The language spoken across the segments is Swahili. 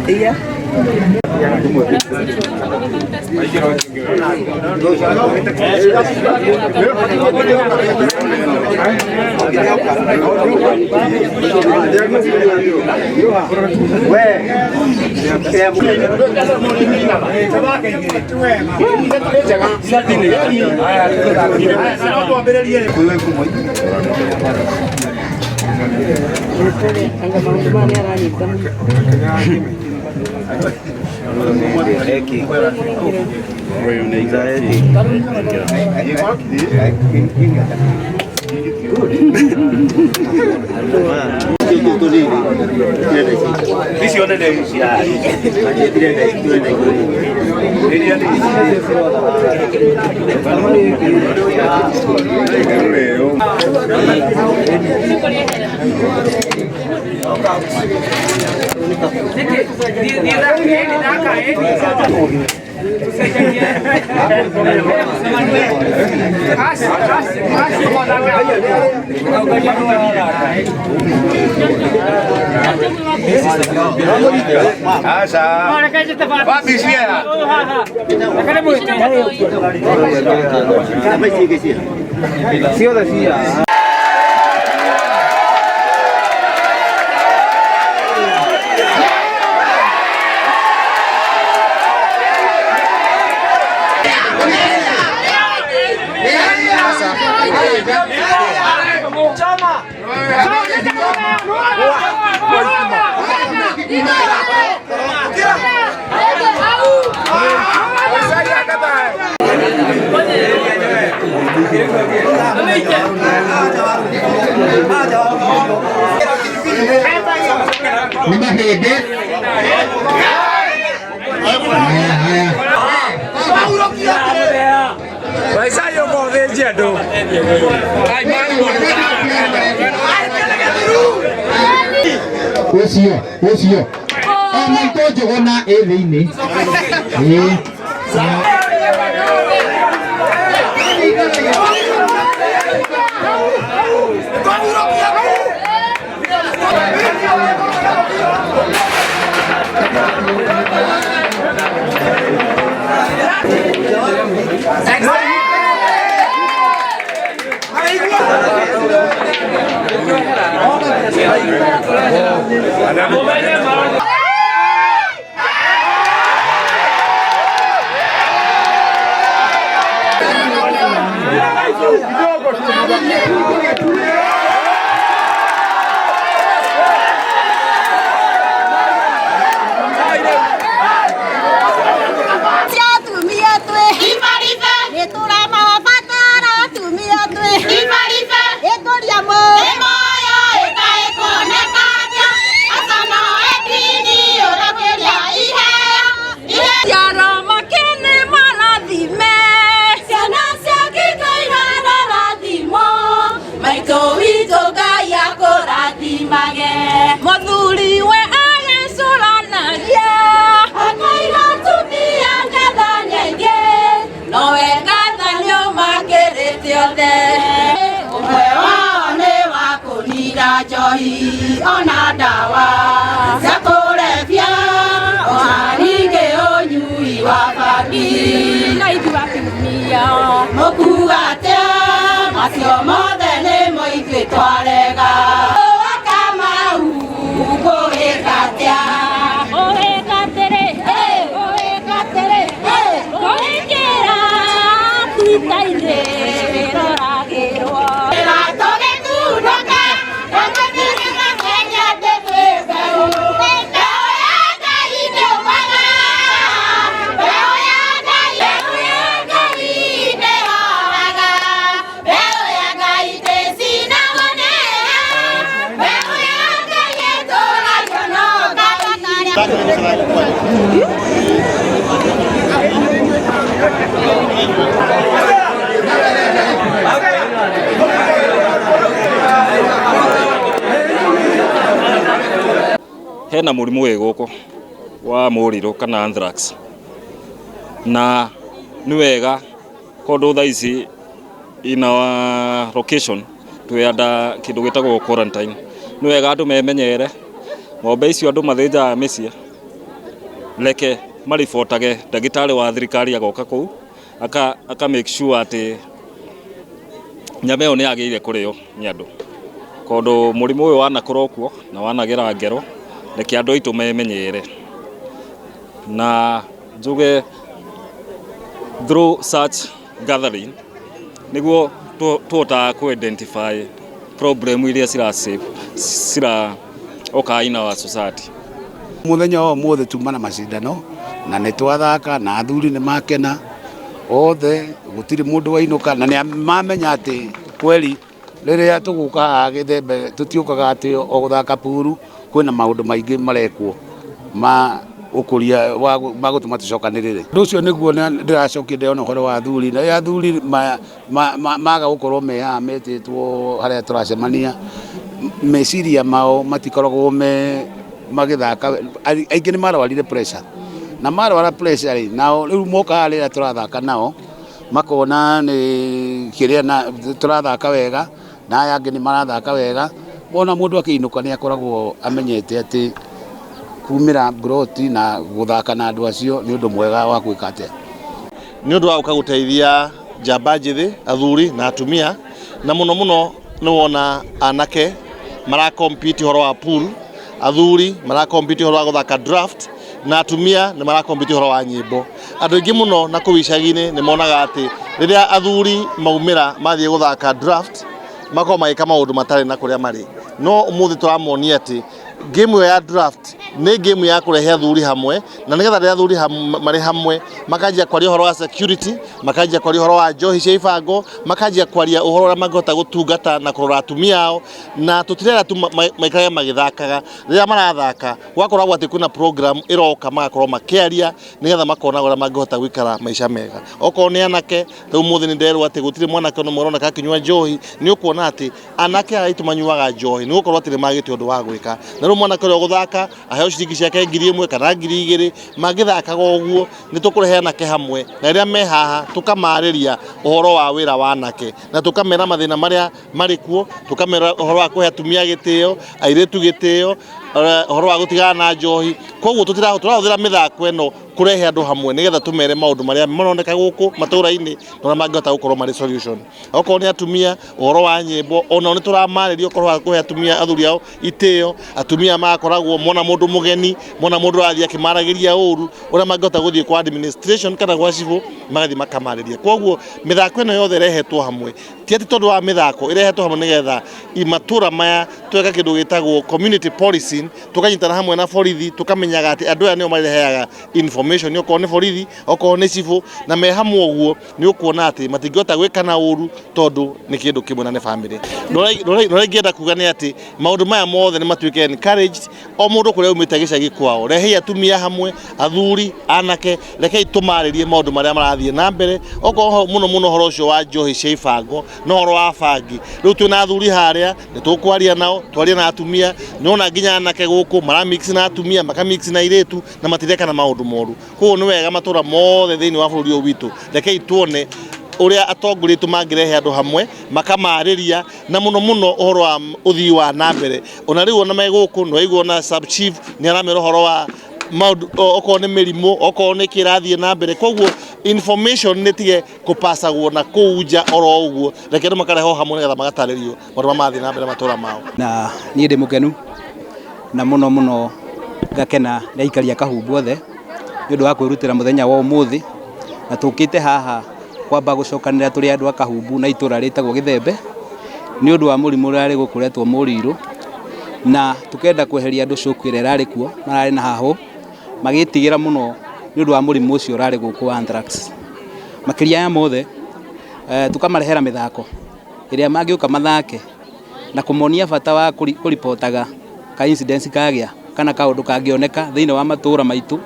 Iya. Osio. Ọmọ tó jọ̀wọ́ na èlé ni. Hena murimu wĩ gũkũ wa mũrirũ kana anthrax, na nĩ wega kondũ thaa ici in our location twenda kĩndũ gĩtagwo quarantine. Nĩ wega andũ memenyere, ng'ombe icio andũ mathĩnjaga mĩciĩ, reke maribotage ndagĩtarĩ wa thirikari agoka kũu aka make sure atĩ nyama ĩyo nĩ yagĩrĩire kũrĩo nĩ andũ, kondũ mũrimũ ũyũ wanakorwo kuo na wanagera ngero, reke andũ aitũ memenyere. Na njuge through such gathering niguo tuhotaga ku identify problem iria cira oka in our society. Muthenya wa mothe tumana macindano na nĩ twathaka na athuri nĩ makena othe, gutiri mundu wainuka na nĩ mamenya atĩ kweli rĩrĩa tũgũka haha Gĩthembe tũtiũkaga atĩ o gũthaka puru, kwĩna maũndũ maingĩ marekwo ma ũkũria wa magũtũma tũcokanĩrĩre. Ũndũ ũcio nĩguo ndĩracokia ndĩona ũhoro wa athuri, na athuri maga gũkorwo me haha metĩtwo harĩa tũracemania, meciria mao matikoragwo magĩthaka. Aingĩ nĩ marwarire pressure, na marwara pressure rĩ, nao rĩu moka rĩrĩa tũrathaka nao makona nĩ kĩrĩa tũrathaka wega na aya angĩ nĩ marathaka wega, bona mũndũ akĩinũka nĩ akoragwo amenyete atĩ kumira growth na guthaka na andu acio ni undu mwega wa gwika atia. Ni undu wa guteithia njamba njithi, athuri na atumia, na muno ni wona anake mara compete horo wa pool, athuri mara compete horo wa guthaka draft, na atumia ni mara compete horo wa nyimbo. Andu aingi muno na kuwicagi-ini ni monaga ati riria athuri maumira mathie guthaka draft mako magika maundu matari na kuria mari, no umuthi turamonia ati game ya draft ni game ya kurehe athuri hamwe, na nigetha rĩrĩa athuri marĩ hamwe makanjia kwaria ũhoro wa security, makanjia kwaria ũhoro wa njohi cia ibango, makanjia kwaria ũhoro ũrĩa mangĩhota gũtungata na kũrora atumia ao, na tũtirera tu maikarage magĩthakaga. Rĩrĩa marathaka gwakoragwo atĩ kwĩna program ĩroka magakorwo makĩaria nigetha makona ũrĩa mangĩhota gũikara maica mega. Okorwo nĩ anake, rĩu mũthĩ nĩ nderwo atĩ gũtirĩ mwanake ona mũroneka akĩnyua njohi, nĩ ũkuona atĩ anake aya aitũ manyuaga njohi, nĩ gũkorwo atĩ nĩ magĩte ũndũ wa gwĩka. Na rĩu mwanake ũrĩa ũgũthaka aheo ciringi ciake 1,000 kana 2,000 magĩthakaga ũguo, nĩ tũkũrehe anake hamwe, na rĩrĩa me haha tũkamarĩria ũhoro wa wĩra wa anake, na tũkamera mathĩna marĩa marĩ kuo, tũkamera ũhoro wa kũhe atumia gĩtĩo, airĩtu gĩtĩo, ũhoro wa gũtigana na njohi. Koguo tũrahũthĩra mĩthako ĩno kurehe andu hamwe nigetha tumere maundu maria maroneka guku matura-ini na mangĩhota gukorwo mari solution. Okorwo ni atumia, ũhoro wa nyĩmbo, ona nĩ tũramarĩria ũkorwo wa kũhe atumia athuri ao itĩo, atumia makoragwo mona mũndũ mũgeni, mona mũndũ arathiĩ akĩmaragĩria ũru, ũrĩa mangĩhota gũthiĩ kwa administration kana gwa civil magathi makamarĩria. Koguo mĩthako ĩno yothe ĩrehetwo hamwe, ti atĩ tondũ wa mĩthako ĩrehetwo hamwe nigetha matura maya tweka kĩndũ gĩtagwo community policing, tukanyitana hamwe na borithi, tukamenyaga atĩ andũ aya nĩo mareheaga information, okorwo nĩ borithi, okorwo nĩ civil, na me hamwe ũguo nĩ ũkuona atĩ matingĩhota gwĩka na ũru tondũ nĩ kĩndũ kĩmwe na nĩ family. Rĩrĩa ingĩenda kuga nĩ atĩ maũndũ maya mothe nĩ matuĩke encouraged, o mũndũ kũrĩa umĩte gĩcagi kwao, rehei atumia hamwe, athuri, anake, rekei tũmarĩrie maũndũ marĩa marathiĩ na mbere. Okorwo mũno ũhoro ũcio wa njohi cia ibango na ũhoro wa bangi, rĩu twĩna athuri harĩa nĩ tũkwaria nao, twarie na atumia, nĩona nginya anake gũkũ maramix na atumia, makamix na airĩtu, na matireka na maũndũ moru. Koguo nĩ wega matura mothe thĩinĩ wa bũrũri ũyũ witũ, rekei tuone ũrĩa atongoria aitũ mangĩrehe andũ hamwe makamarĩria, na mũno ũhoro wa ũthii wa na mbere. Ona rĩu ona megũkũ nĩ waigua na sub chief nĩ aramera ũhoro wa okorwo nĩ mĩrimũ, okorwo nĩ kĩrathiĩ na mbere. Koguo information nĩ tige kũpacagwo na kũu nja oro ũguo, reke andũ makarehwo hamwe nĩgetha magatarĩrio maũndũ mathiĩ na mbere matũra mao. Na niĩ ndĩ mũkenu na mũno ngakena nĩ aikari a Kahumbu othe nĩ ũndũ wa kwĩrutĩra mũthenya wa ũmũthĩ, na tũkĩte haha kwamba gũcokanĩrĩra tũrĩ andũ a Kahumbu na itũra rĩtagwo Gĩthembe nĩ ũndũ wa mũrimũ ũrĩa gũkoretwo Mũrirũ, na tũkenda kweheria andũ cũku ĩrĩa ĩrarĩ kuo mararĩ na hahũ magĩtigĩra mũno nĩ ũndũ wa mũrimũ ũcio ũrarĩ gũkũ wa anthrax. Makĩria ya mothe tukamarehera mĩthako ĩrĩa mangĩũka mathake na kũmonia bata wa kũripotaga ka incidents kagĩa kana kaundu kangioneka thiini wa matura maitu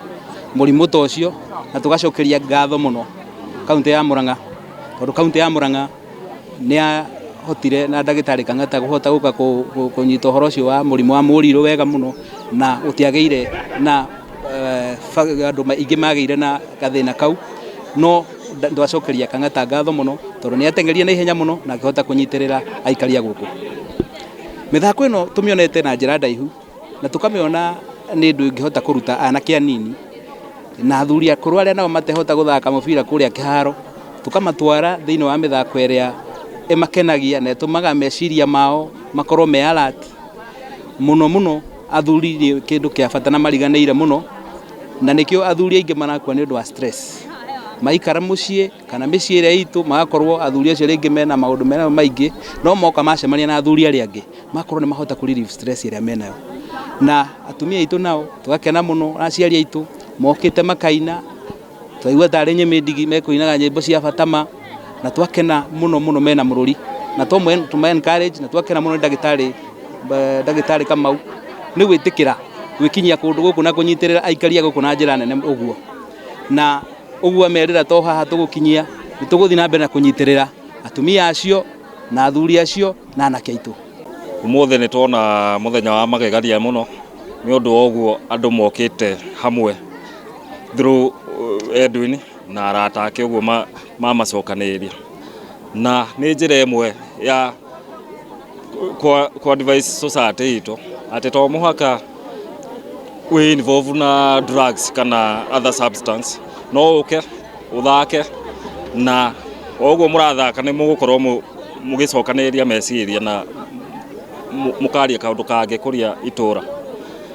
murimu ta ucio na tugacokeria ngatho muno kaunti ya Murang'a tondu kaunti ya Murang'a ni hotire na ndagitari Kang'ata guhota guka kunyita uhoro ucio wa murimu wa muriru wega muno na utiageire na andu maingi magire na gathina kau no ndwacokeria Kang'ata ngatho muno tondu ni atengeria na ihenya muno na akihota kunyitirira aikaria guku. Mithako ino tumionete na njira ndaihu na tukamiona ni ndu ingihota kuruta anake anini na athuri akuru aria nao matehota guthaka mubira kuria kiharo tukamatwara thiini wa mithako iria emakenagia na tumaga meciria mao makorwo me alert muno athuri ni kindu kia bata na mariganeire muno na nikio athuri aingi marakua ni undu wa stress maikara mucii kana micii iria itu magakorwo athuri acio ringi mena maundu mena maingi no moka macemania na athuri aria angi makorwo ni mahota ku relieve stress iria menayo na atumia itu nao tugakena muno aciari itu mokite makaina twaigua tari nyimindigi mekuinaga nyimbo cia batama na twakena muno mena mururi na tuma encourage na twakena muno ndagitari Kamau ni gwitikira gwikinyia kundu guku na kunyitirira aikaria guku na njira nene uguo na uguo merira to haha tugukinyia nituguthi na mbere na kunyitirira atumia acio na athuri acio na anake aitu. Umuthi ni twona muthenya wa magegania muno ni undu oguo andu mokite hamwe through Edwin na arata ake uguo mamacokaniria na ni njira imwe ya kwa advice society itu ati to muhaka we involve na drugs kana other substance no uthake na oguo murathaka ni mugukorwo mugicokaniria meciria na mukaria kaundu kangi kuria itura.